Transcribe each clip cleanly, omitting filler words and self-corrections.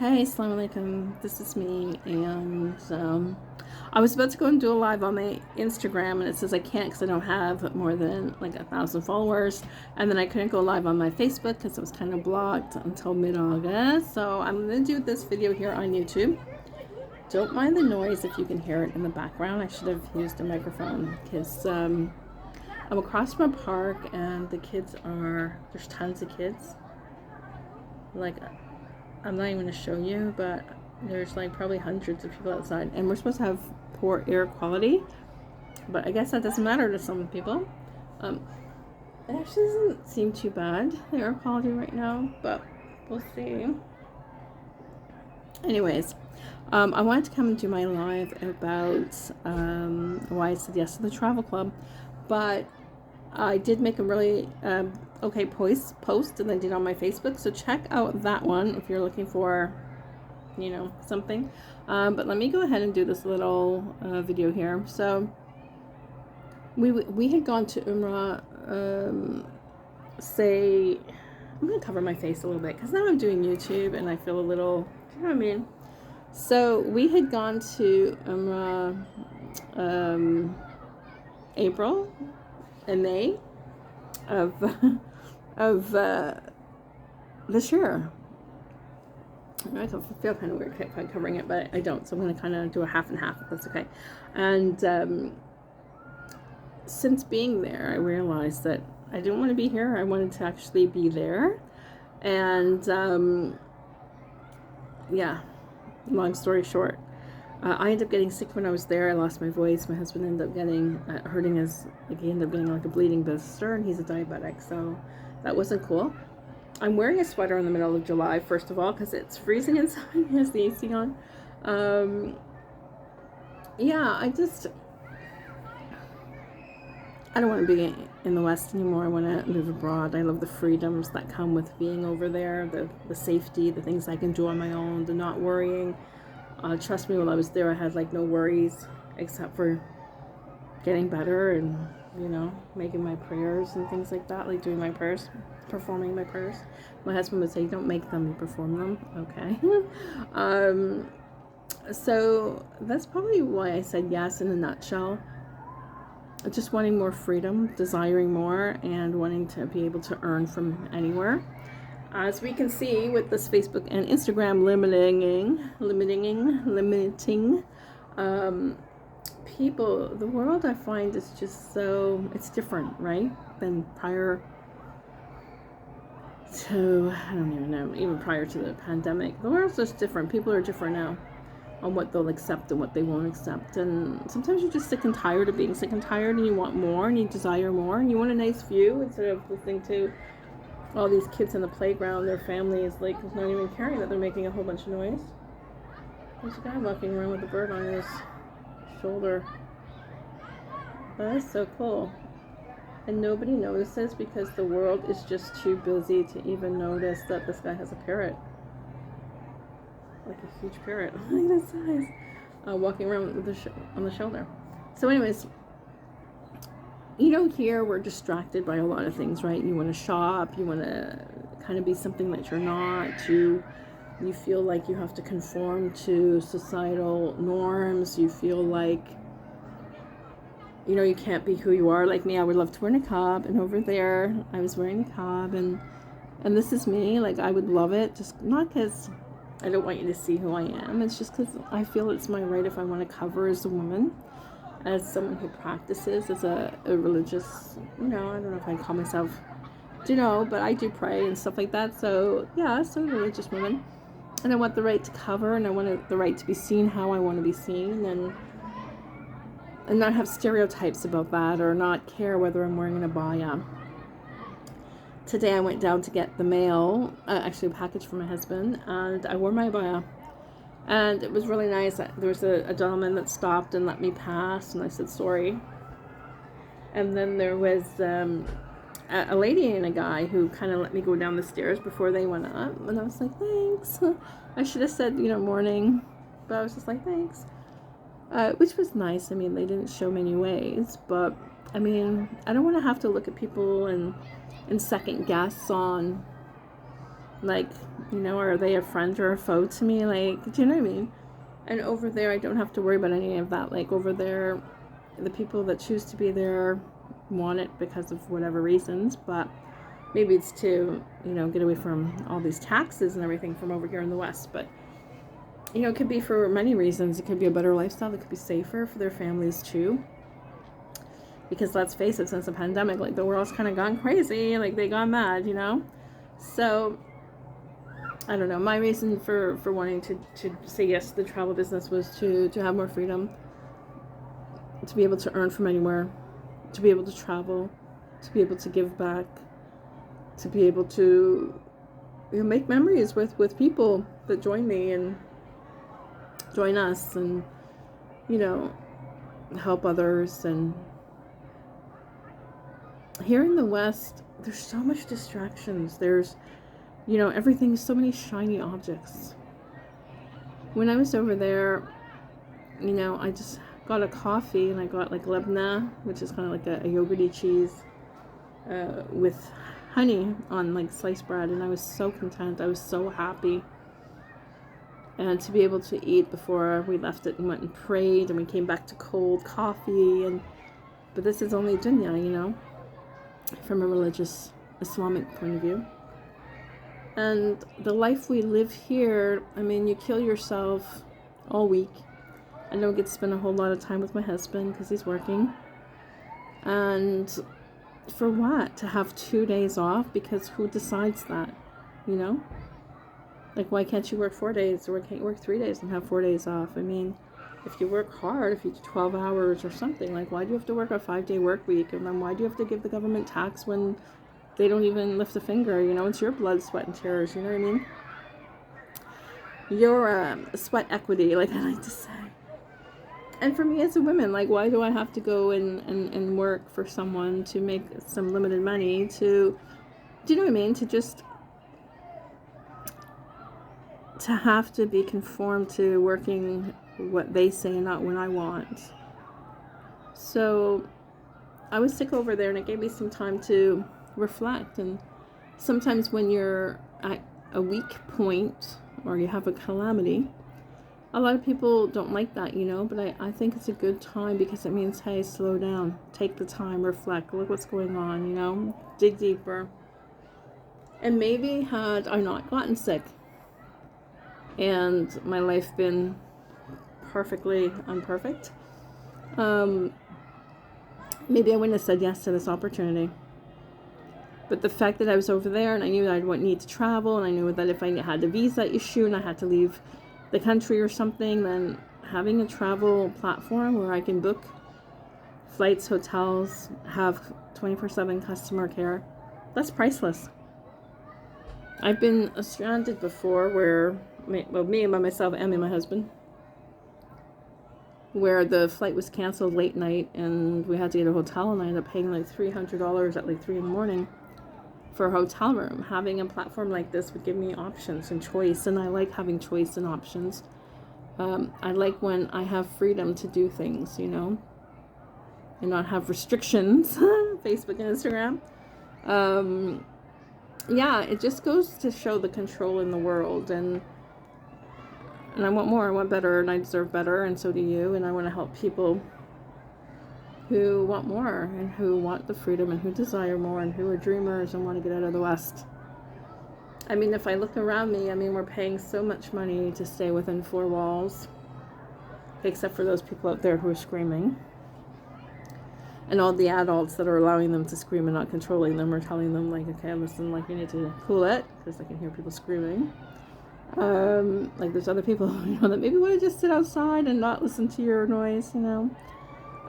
Hey, assalamu alaikum. This is me, and I was about to go and do a live on my Instagram, and it says I can't because I don't have more than like 1,000 followers. And then I couldn't go live on my Facebook because it was kind of blocked until mid-August. So I'm gonna do this video here on YouTube. Don't mind the noise if you can hear it in the background. I should have used a microphone because I'm across from a park, and there's tons of kids. Like, I'm not even going to show you, but there's like probably hundreds of people outside, and we're supposed to have poor air quality, but I guess that doesn't matter to some people. It actually doesn't seem too bad, the air quality right now, but we'll see. Anyways, I wanted to come and do my live about why I said yes to the travel club, but I did make a really okay post and I did on my Facebook, so check out that one if you're looking for, something. But let me go ahead and do this little video here. So we had gone to Umrah. I'm gonna cover my face a little bit because now I'm doing YouTube and I feel a little, you know what I mean? So we had gone to Umrah April and May of this year. I feel kind of weird covering it, but I don't, so I'm going to kind of do a half and half, if that's okay. And since being there, I realized that I didn't want to be here. I wanted to actually be there. And yeah, long story short, I ended up getting sick when I was there. I lost my voice. My husband ended up getting he ended up getting like a bleeding blister, and he's a diabetic, so that wasn't cool. I'm wearing a sweater in the middle of July, first of all, because it's freezing inside. He has the AC on. Yeah, I don't want to be in the West anymore. I want to live abroad. I love the freedoms that come with being over there, the safety, the things I can do on my own, the not worrying. Trust me, while I was there, I had like no worries except for getting better and, making my prayers and things like that, like doing my prayers, performing my prayers. My husband would say, don't make them, you perform them. Okay. So that's probably why I said yes in a nutshell. Just wanting more freedom, desiring more, and wanting to be able to earn from anywhere. As we can see with this Facebook and Instagram limiting people, the world, I find, is just so, it's different, right, than prior to, I don't even know, even prior to the pandemic. The world's just different. People are different now on what they'll accept and what they won't accept. And sometimes you're just sick and tired of being sick and tired, and you want more, and you desire more, and you want a nice view instead of listening to all these kids in the playground. Their family is like not even caring that they're making a whole bunch of noise. There's a guy walking around with a bird on his shoulder. That is so cool. And nobody notices because the world is just too busy to even notice that this guy has a parrot. Like a huge parrot. Look at that size. Walking around with on the shoulder. So anyways, here we're distracted by a lot of things, right? You want to shop, you want to kind of be something that you're not, you feel like you have to conform to societal norms, you feel like, you can't be who you are. Like me, I would love to wear niqab, and over there, I was wearing niqab, and this is me, like I would love it, just not because I don't want you to see who I am, it's just because I feel it's my right if I want to cover as a woman, as someone who practices as a religious, I don't know if I call myself, but I do pray and stuff like that. So yeah, so a religious woman, and I want the right to cover, and I want the right to be seen how I want to be seen, and not have stereotypes about that, or not care whether I'm wearing an abaya. Today I went down to get the mail, actually a package for my husband, and I wore my abaya. And it was really nice. There was a gentleman that stopped and let me pass, and I said sorry. And then there was a lady and a guy who kind of let me go down the stairs before they went up, and I was like, thanks. I should have said, morning, but I was just like, thanks. Which was nice. I mean, they didn't show many ways, but I mean, I don't want to have to look at people and second guess on Like, are they a friend or a foe to me? Like, do you know what I mean? And over there, I don't have to worry about any of that. Like, over there, the people that choose to be there want it because of whatever reasons, but maybe it's to, get away from all these taxes and everything from over here in the West. But, it could be for many reasons. It could be a better lifestyle. It could be safer for their families too. Because let's face it, since the pandemic, like, the world's kind of gone crazy. Like, they got mad, So, I don't know. My reason for wanting to say yes to the travel business was to have more freedom, to be able to earn from anywhere, to be able to travel, to be able to give back, to be able to make memories with people that join me and join us, and help others. And here in the West, there's so much distractions. There's everything's so many shiny objects. When I was over there, I just got a coffee, and I got like lebna, which is kind of like a yogurty cheese with honey on like sliced bread, and I was so content. I was so happy. And to be able to eat before we left it and went and prayed, and we came back to cold coffee. But this is only dunya, from a religious Islamic point of view. And the life we live here, you kill yourself all week. I don't get to spend a whole lot of time with my husband because he's working. And for what? To have 2 days off? Because who decides that? Like, why can't you work 4 days, or why can't you work 3 days and have 4 days off? If you work hard, if you do 12 hours or something, like, why do you have to work a 5-day work week? And then why do you have to give the government tax when they don't even lift a finger? It's your blood, sweat, and tears, you know what I mean? Your sweat equity, like I like to say. And for me as a woman, like, why do I have to go and work for someone to make some limited money to, do you know what I mean? To have to be conformed to working what they say, not what I want. So I was sick over there, and it gave me some time to reflect. And sometimes when you're at a weak point or you have a calamity, a lot of people don't like that, but I think it's a good time, because it means, hey, slow down, take the time, reflect, look what's going on, dig deeper. And maybe had I not gotten sick and my life been perfectly imperfect, maybe I wouldn't have said yes to this opportunity. But the fact that I was over there, and I knew that I wouldn't need to travel, and I knew that if I had a visa issue and I had to leave the country or something, then having a travel platform where I can book flights, hotels, have 24/7 customer care, that's priceless. I've been stranded before where, me and by myself and my husband, where the flight was canceled late night and we had to get a hotel, and I ended up paying like $300 at like 3 a.m. for a hotel room. Having a platform like this would give me options and choice, and I like having choice and options. I like when I have freedom to do things, and not have restrictions. Facebook and Instagram. It just goes to show the control in the world, and I want more, I want better, and I deserve better, and so do you. And I want to help people who want more, and who want the freedom, and who desire more, and who are dreamers and want to get out of the West. If I look around me, we're paying so much money to stay within 4 walls, except for those people out there who are screaming, and all the adults that are allowing them to scream and not controlling them, or telling them, like, okay, listen, like, you need to cool it, because I can hear people screaming. Like, there's other people, that maybe want to just sit outside and not listen to your noise,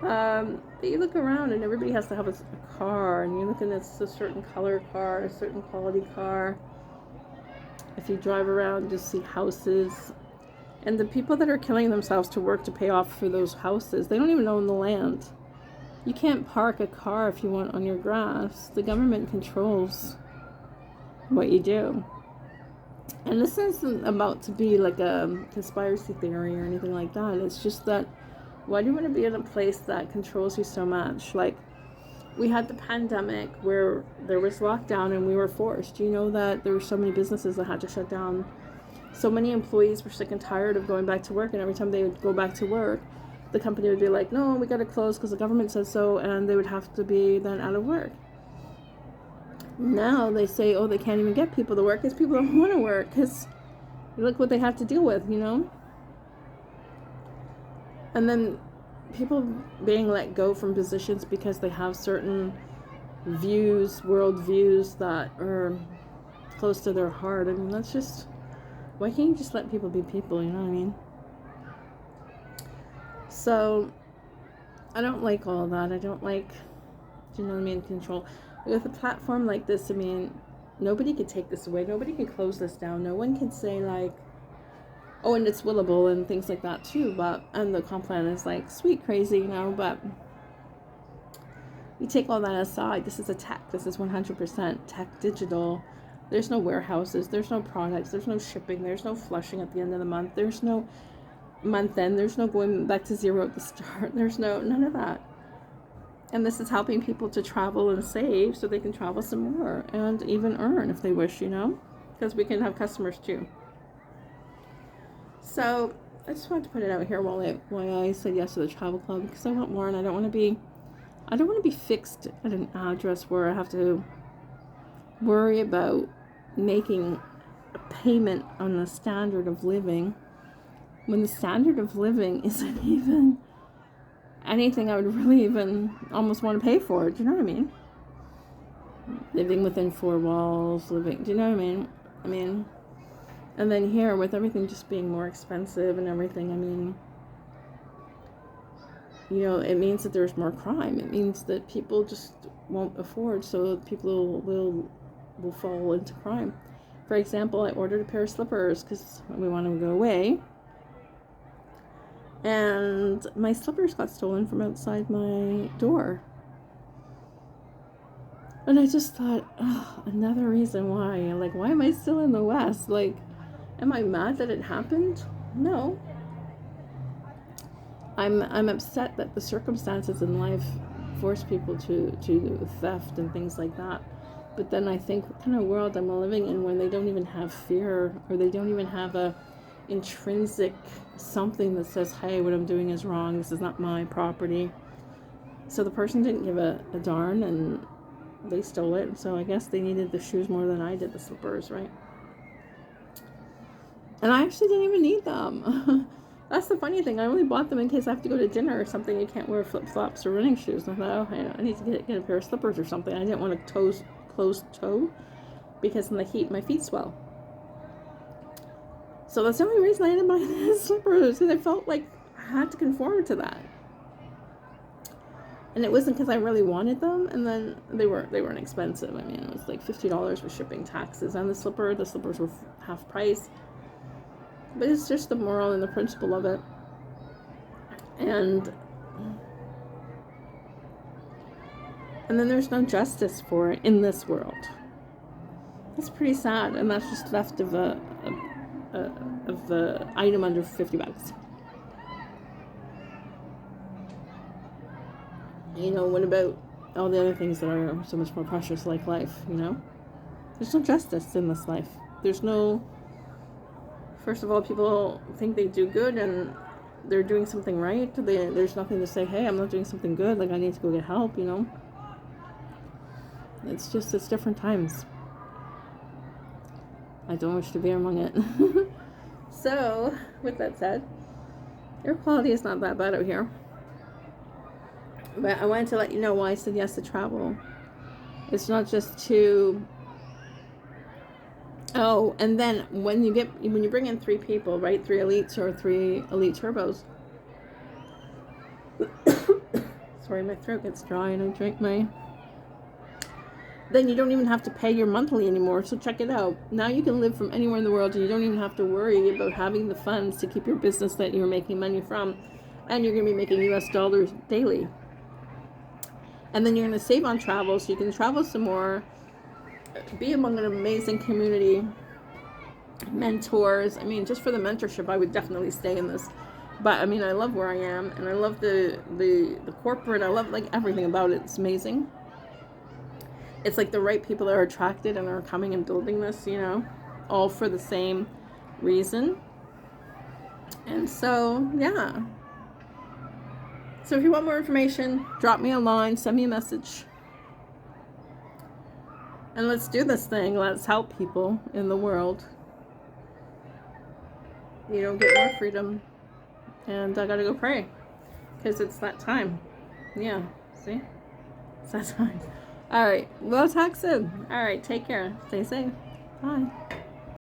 But you look around, and everybody has to have a car, and you're looking at a certain color car, a certain quality car. If you drive around, you see houses. And the people that are killing themselves to work to pay off for those houses, they don't even own the land. You can't park a car if you want on your grass. The government controls what you do. And this isn't about to be like a conspiracy theory or anything like that. It's just that, why do you want to be in a place that controls you so much? Like, we had the pandemic where there was lockdown and we were forced. You know that there were so many businesses that had to shut down. So many employees were sick and tired of going back to work, and every time they would go back to work, the company would be like, no, we got to close because the government says so, and they would have to be then out of work. Now they say, oh, they can't even get people to work because people don't want to work, because look what they have to deal with, you know? And then people being let go from positions because they have certain views, world views that are close to their heart. I mean, that's just, why can't you just let people be people, you know what I mean? So, I don't like all that. I don't like, do you know what I mean, control. With a platform like this, I mean, nobody could take this away. Nobody can close this down. No one can say, like, oh, and it's willable and things like that too, but, and the comp plan is like sweet crazy, you know, but you take all that aside, this is a tech, this is 100% tech digital. There's no warehouses, there's no products, there's no shipping, there's no flushing at the end of the month, there's no month end, there's no going back to zero at the start, there's none of that. And this is helping people to travel and save so they can travel some more and even earn if they wish, you know, because we can have customers too. So I just wanted to put it out here why I said yes to the travel club, because I want more, and I don't want to be fixed at an address where I have to worry about making a payment on the standard of living when the standard of living isn't even anything I would really even almost want to pay for. Do you know what I mean? Living within four walls, do you know what I mean? And then here, with everything just being more expensive and everything, I mean, you know, it means that there's more crime. It means that people just won't afford, so people will fall into crime. For example, I ordered a pair of slippers because we want to go away. And my slippers got stolen from outside my door. And I just thought, oh, another reason why. Like, why am I still in the West? Like, am I mad that it happened? No. I'm upset that the circumstances in life force people to theft and things like that. But then I think, what kind of world am I living in when they don't even have fear, or they don't even have a intrinsic something that says, hey, what I'm doing is wrong, this is not my property. So the person didn't give a darn, and they stole it. So I guess they needed the shoes more than I did the slippers, right? And I actually didn't even need them. That's the funny thing. I only bought them in case I have to go to dinner or something. You can't wear flip-flops or running shoes. I thought, oh, I need to get a pair of slippers or something. I didn't want a closed toe because in the heat my feet swell. So that's the only reason I didn't buy the slippers. And I felt like I had to conform to that. And it wasn't because I really wanted them. And then they weren't expensive. I mean, it was like $50 with shipping, taxes, and the slippers were half price. But it's just the moral and the principle of it. And then there's no justice for it in this world. That's pretty sad, and that's just theft of a item under $50. You know, what about all the other things that are so much more precious, like life, you know? There's no justice in this life. There's no... First of all, people think they do good and they're doing something right. There's nothing to say, hey, I'm not doing something good, like I need to go get help, you know? It's different times. I don't wish to be among it. So, with that said, air quality is not that bad out here. But I wanted to let you know why I said yes to travel. It's not just to... Oh, and then when you bring in 3 people, right? 3 elites or 3 elite turbos. Sorry, my throat gets dry and I drink my... Then you don't even have to pay your monthly anymore. So check it out. Now you can live from anywhere in the world and you don't even have to worry about having the funds to keep your business that you're making money from. And you're going to be making US dollars daily. And then you're going to save on travel so you can travel some more. Be among an amazing community, mentors. I mean, just for the mentorship, I would definitely stay in this. But I mean, I love where I am, and I love the corporate. I love like everything about it. It's amazing. it's like the right people are attracted and are coming and building this, you know, all for the same reason. And so, yeah. So if you want more information, drop me a line, send me a message. And let's do this thing. Let's help people in the world. You know, get more freedom. And I gotta go pray. Because it's that time. Yeah, see? It's that time. Alright, we'll talk soon. Alright, take care. Stay safe. Bye.